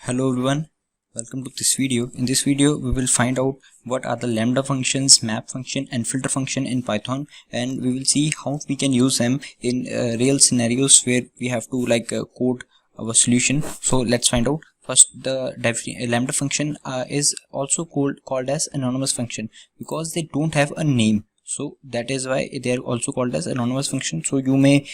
Hello everyone, welcome to this video. In this video we will find out what are the lambda functions, map function and filter function in Python, and we will see how we can use them in real scenarios where we have to code our solution. So let's find out. First, the lambda function is also called as anonymous function because they don't have a name. So that is why they are also called as anonymous function. So you may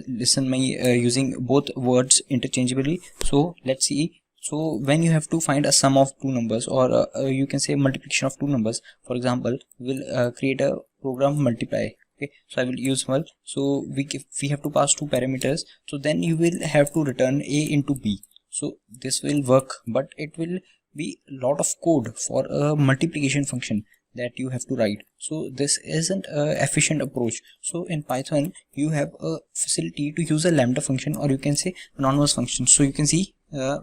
listen me using both words interchangeably. So let's see. So when you have to find a sum of two numbers, or you can say multiplication of two numbers, for example, we'll create a program multiply. Okay, so I will use mul. So we have to pass two parameters. So then you will have to return a into b. So this will work, but it will be a lot of code for a multiplication function that you have to write. So this isn't a efficient approach. So in Python you have a facility to use a lambda function, or you can say anonymous function. So you can see just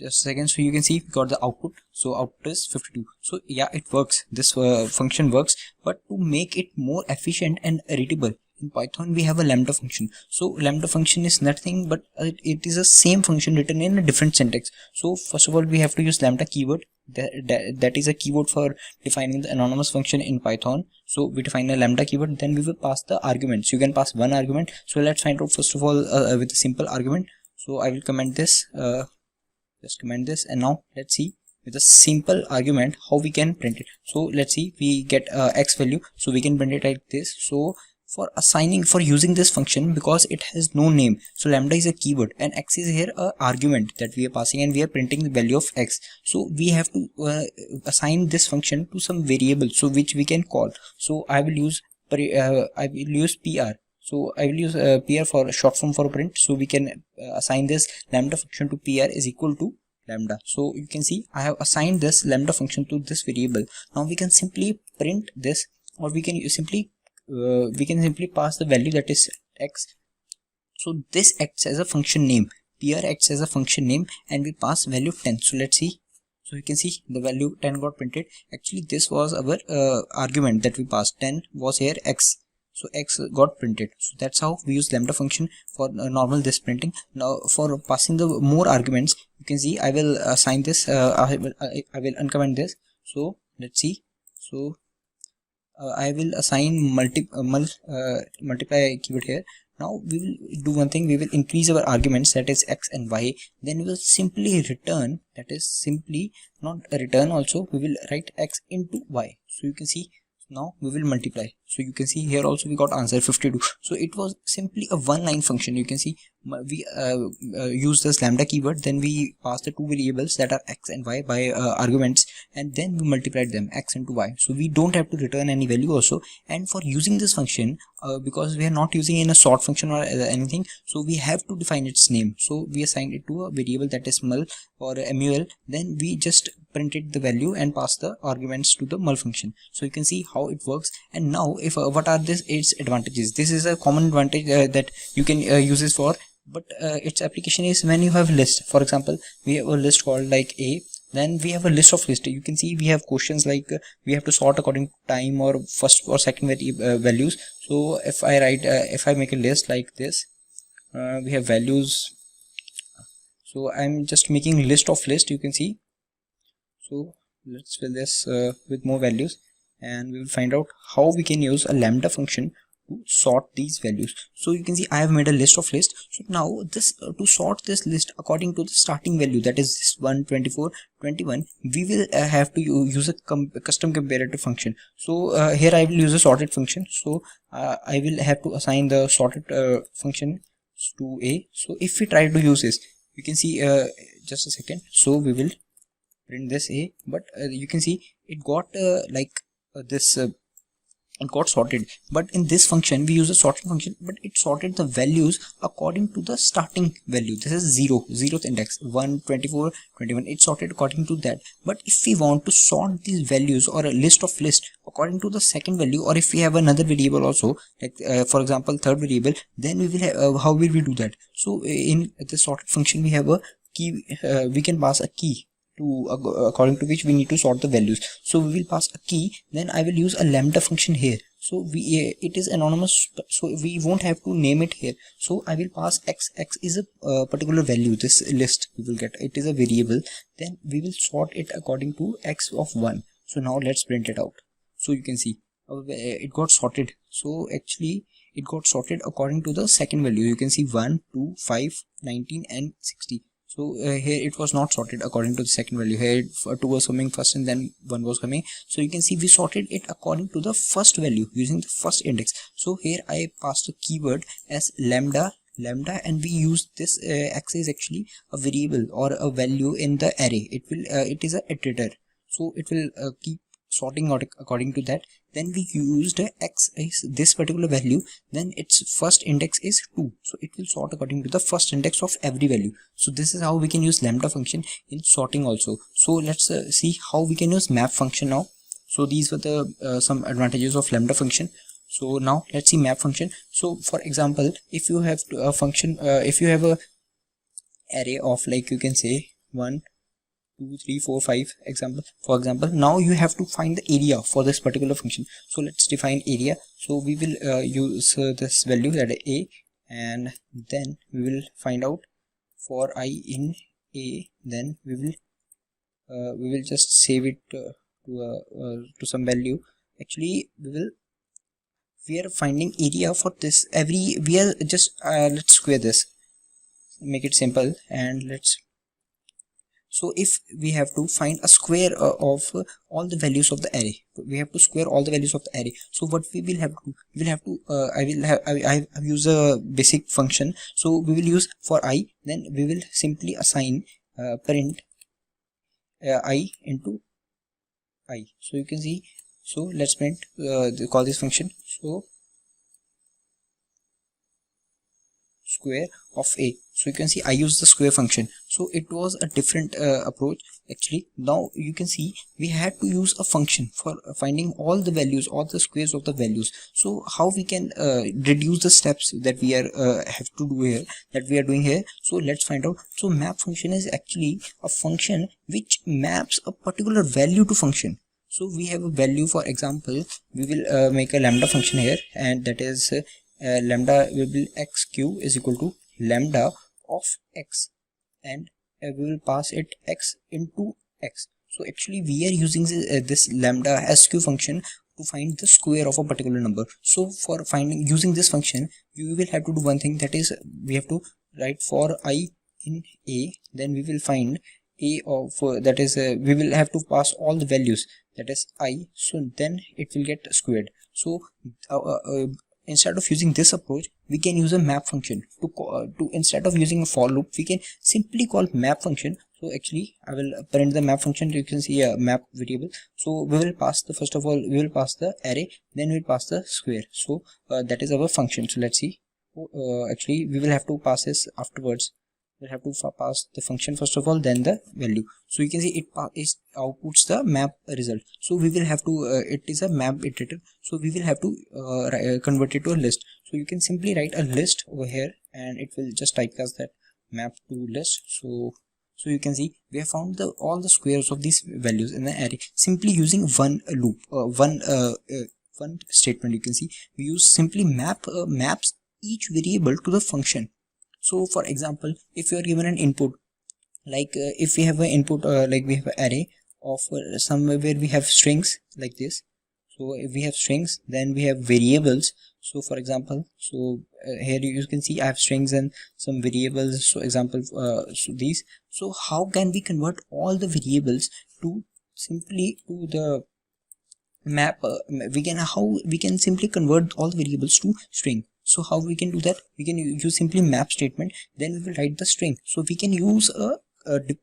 a second. So you can see we got the output. So output is 52. So yeah, it works. This function works, but to make it more efficient and readable, in Python we have a lambda function. So lambda function is nothing but it is the same function written in a different syntax. So first of all we have to use lambda keyword. That is a keyword for defining the anonymous function in Python. So we define a lambda keyword, then we will pass the arguments. You can pass one argument. So let's find out first of all with a simple argument. So I will comment this, just comment this, and now let's see with a simple argument how we can print it. So let's see, we get x value, so we can print it like this. So for using this function, because it has no name, so lambda is a keyword and x is here a argument that we are passing, and we are printing the value of x. So we have to assign this function to some variable, so which we can call. So I will use pr. So I will use pr for short form for print. So we can assign this lambda function to pr is equal to lambda. So you can see I have assigned this lambda function to this variable. Now we can simply print this, or we can simply pass the value, that is x. So this acts as a function name, pr acts as a function name, and we pass value 10. So let's see. So you can see the value 10 got printed. Actually this was our argument that we passed. 10 was here x, so x got printed. So that's how we use lambda function for normal this printing. Now for passing the more arguments, you can see I will assign this, I will uncomment this. So let's see. So I will assign multiply keyword here. Now we will do one thing, we will increase our arguments, that is x and y, then we will simply return, that is simply not return also, we will write x into y. So you can see now we will multiply. So you can see here also we got answer 52. So it was simply a one line function. You can see we use this lambda keyword, then we pass the two variables that are x and y by arguments, and then we multiplied them, x into y. So we don't have to return any value also. And for using this function, because we are not using in a sort function or anything, so we have to define its name. So we assign it to a variable, that is mul or mul, then we just printed the value and pass the arguments to the mul function. So you can see how it works. And now if what are its advantages? This is a common advantage that you can use this for, but its application is when you have list. For example, we have a list called like a, then we have a list of list. You can see we have questions like we have to sort according to time or first or second values. So if I write if I make a list like this, we have values. So I'm just making list of list, you can see. So let's fill this with more values, and we will find out how we can use a lambda function to sort these values. So you can see I have made a list of list. So now this to sort this list according to the starting value, that is this 1, 24, 21, we will have to use a custom comparative function. So here I will use a sorted function. So I will have to assign the sorted function to a. So if we try to use this, you can see just a second. So we will print this a, but you can see it got it got sorted. But in this function we use a sorting function, but it sorted the values according to the starting value. This is 0th index, 1, 24, 21. It sorted according to that. But if we want to sort these values or a list of list according to the second value, or if we have another variable also, like for example third variable, then we will have, how will we do that? So in the sorted function we have a key, we can pass a key to according to which we need to sort the values. So we will pass a key, then I will use a lambda function here. so it is anonymous, so we won't have to name it here. So I will pass x. X is a particular value. This list we will get, it is a variable. Then we will sort it according to x of 1. So now let's print it out. So you can see it got sorted. So actually it got sorted according to the second value. You can see 1, 2, 5, 19 and 60. So here it was not sorted according to the second value. Here 2 was coming first and then 1 was coming. So you can see we sorted it according to the first value using the first index. So here I passed a keyword as lambda, and we use this x is actually a variable or a value in the array. It is a iterator, so it will keep sorting out according to that. Then we used x is this particular value, then its first index is 2, so it will sort according to the first index of every value. So this is how we can use lambda function in sorting also. So let's see how we can use map function now. So these were the some advantages of lambda function. So now let's see map function. So for example, if you have a function, if you have a array of, like, you can say 1, 2, 3, 4, 5 example. For example, now you have to find the area for this particular function. So let's define area. So we will use this value, that is a, and then we will find out for I in a. Then we will just save it to some value. Actually we are finding area for this every. We are just let's square this, make it simple, and let's. So if we have to find a square of all the values of the array, we have to square all the values of the array. So what we will have to do, we will have to I have used a basic function. So we will use for I, then we will simply assign print I into I. So you can see, so let's print call this function, so square of a. So you can see I use the square function. So it was a different approach actually. Now you can see we had to use a function for finding all the values, all the squares of the values. So how we can reduce the steps that we are have to do here, that we are doing here. So let's find out. So map function is actually a function which maps a particular value to function. So we have a value, for example, we will make a lambda function here, and that is lambda will be xq is equal to lambda of x, and we will pass it x into x. So actually we are using this lambda sq function to find the square of a particular number. So for finding using this function, you will have to do one thing, that is we have to write for I in a, then we will find a of that is we will have to pass all the values, that is I, so then it will get squared. So instead of using this approach, we can use a map function to instead of using a for loop, we can simply call map function. So actually I will print the map function. You can see a map variable. So we will pass the, first of all we will pass the array, then we will pass the square. So that is our function. So let's see. Actually we will have to pass this afterwards. We'll have to pass the function first of all, then the value. So you can see it outputs the map result. So we will have to it is a map iterator, so we will have to convert it to a list. So you can simply write a list over here, and it will just typecast that map to list. So you can see we have found all the squares of these values in the array simply using one loop, one statement. You can see we use simply maps each variable to the function. So for example, if you are given an input, like if we have an input like we have an array of somewhere where we have strings like this. So if we have strings, then we have variables. So for example, so here you can see I have strings and some variables. So example, so these. So how can we convert all the variables to simply to the map? We can simply convert all the variables to string. So how we can do that? We can use simply map statement, then we will write the string. So we can use a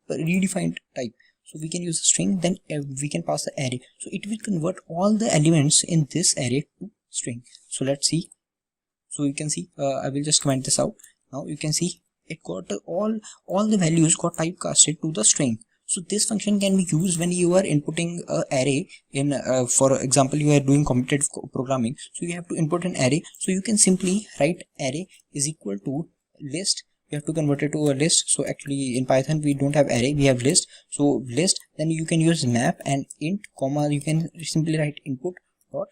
redefined type. So we can use a string, then we can pass the array. So it will convert all the elements in this array to string. So let's see. So you can see I will just comment this out. Now you can see it got all the values got typecasted to the string. So this function can be used when you are inputting an array in for example you are doing competitive programming. So you have to input an array. So you can simply write array is equal to list. You have to convert it to a list. So actually in Python we don't have array, we have list. So list, then you can use map and int comma, you can simply write input dot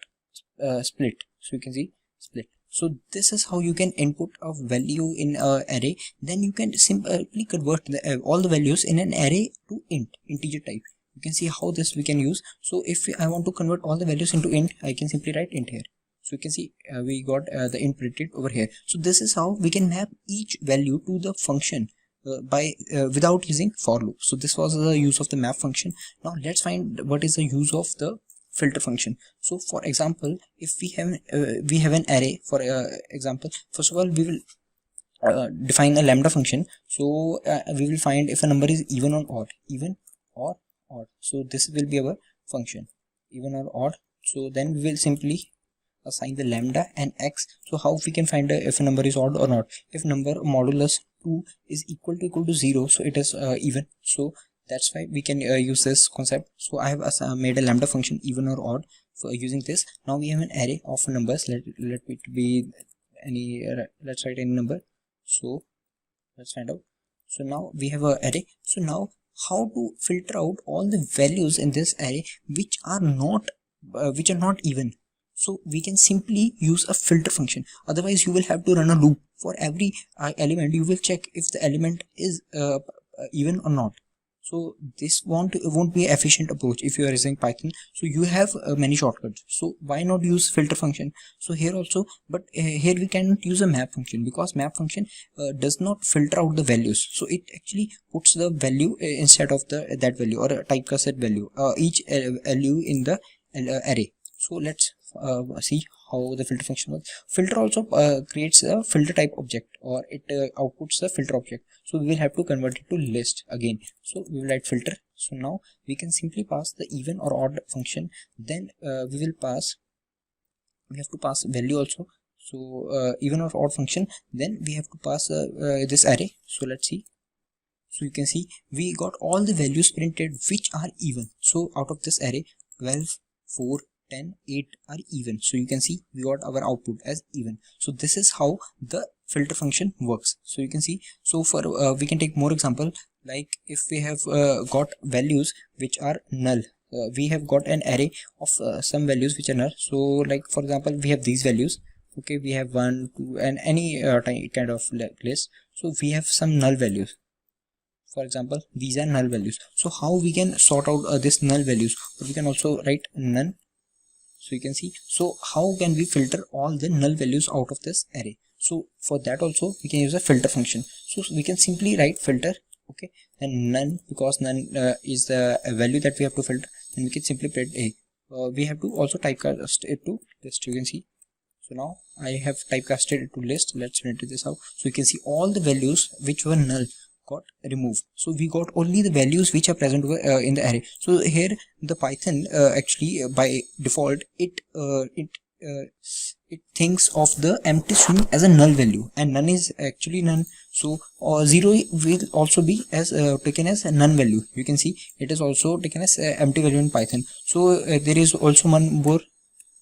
split. So you can see split. So this is how you can input a value in an array. Then you can simply convert all the values in an array to integer type. You can see how this we can use. So if I want to convert all the values into int, I can simply write int here. So you can see we got the int printed over here. So this is how we can map each value to the function without using for loop. So this was the use of the map function. Now let's find what is the use of the filter function. So for example, if we have an array, for example, first of all we will define a lambda function. So we will find if a number is even or odd. So this will be our function, even or odd. So then we will simply assign the lambda and x. So how we can find if a number is odd or not? If number modulus 2 is equal to 0, so it is even. So that's why we can use this concept. So I have made a lambda function even or odd for using this. Now we have an array of numbers. Let it be any let's write any number. So let's find out. So now we have an array. So now how to filter out all the values in this array which are not even? So we can simply use a filter function. Otherwise you will have to run a loop for every element. You will check if the element is even or not. So this won't be an efficient approach if you are using Python. So you have many shortcuts. So why not use filter function? So here also, but here we cannot use a map function, because map function does not filter out the values. So it actually puts the value instead of that value, or a typecasted value, each value in the array. So let's see how the filter function works. Filter also creates a filter type object, or it outputs the filter object. So we will have to convert it to list again. So we will write filter. So now we can simply pass the even or odd function. Then we have to pass value also. So even or odd function. Then we have to pass this array. So let's see. So you can see we got all the values printed which are even. So out of this array, 12, 4, 10, 8 are even. So you can see we got our output as even. So this is how the filter function works. So you can see, so for we can take more example, like if we have got values which are null. We have got an array of some values which are null. So like for example, we have these values. Okay, we have 1, 2 and any kind of list. So we have some null values. For example, these are null values. So how we can sort out this null values? We can also write none. So you can see, so how can we filter all the null values out of this array? So for that also we can use a filter function. So we can simply write filter, okay, and none, because none is the value that we have to filter, and we can simply print a. We have to also typecast it to list. You can see. So now I have typecasted it to list. Let's print this out. So you can see all the values which were null got removed. So we got only the values which are present in the array. So here the Python actually by default it thinks of the empty string as a null value, and none is actually none. So 0 will also be as taken as a none value. You can see it is also taken as empty value in Python. So there is also one more.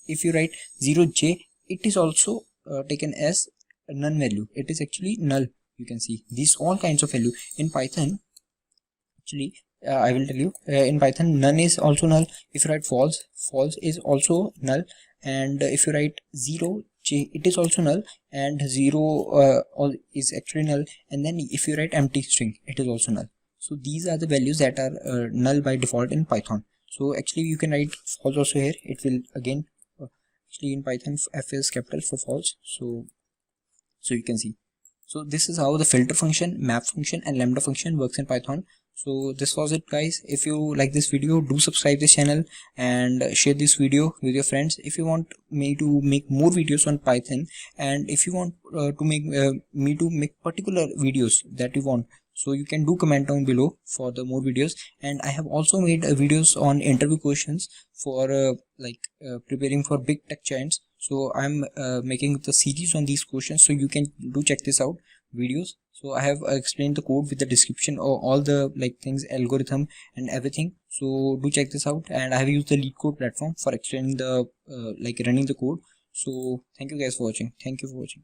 If you write 0j, it is also taken as a none value. It is actually null. You can see these all kinds of value in Python. Actually, I will tell you in Python, none is also null. If you write false, false is also null. And if you write 0j, it is also null, and 0 is actually null. And then if you write empty string, it is also null. So these are the values that are null by default in Python. So actually you can write false also here. It will again actually in Python f is capital for false. So you can see. So this is how the filter function, map function and lambda function works in Python. So this was it, guys. If you like this video, do subscribe this channel and share this video with your friends. If you want me to make more videos on Python, and if you want to make me to make particular videos that you want, so you can do comment down below for the more videos. And I have also made videos on interview questions for preparing for big tech giants. So I'm making the series on these questions, so you can do check this out videos. So I have explained the code with the description or all the things, algorithm and everything. So do check this out. And I have used the LeetCode platform for explaining the running the code. So thank you guys for watching. Thank you for watching.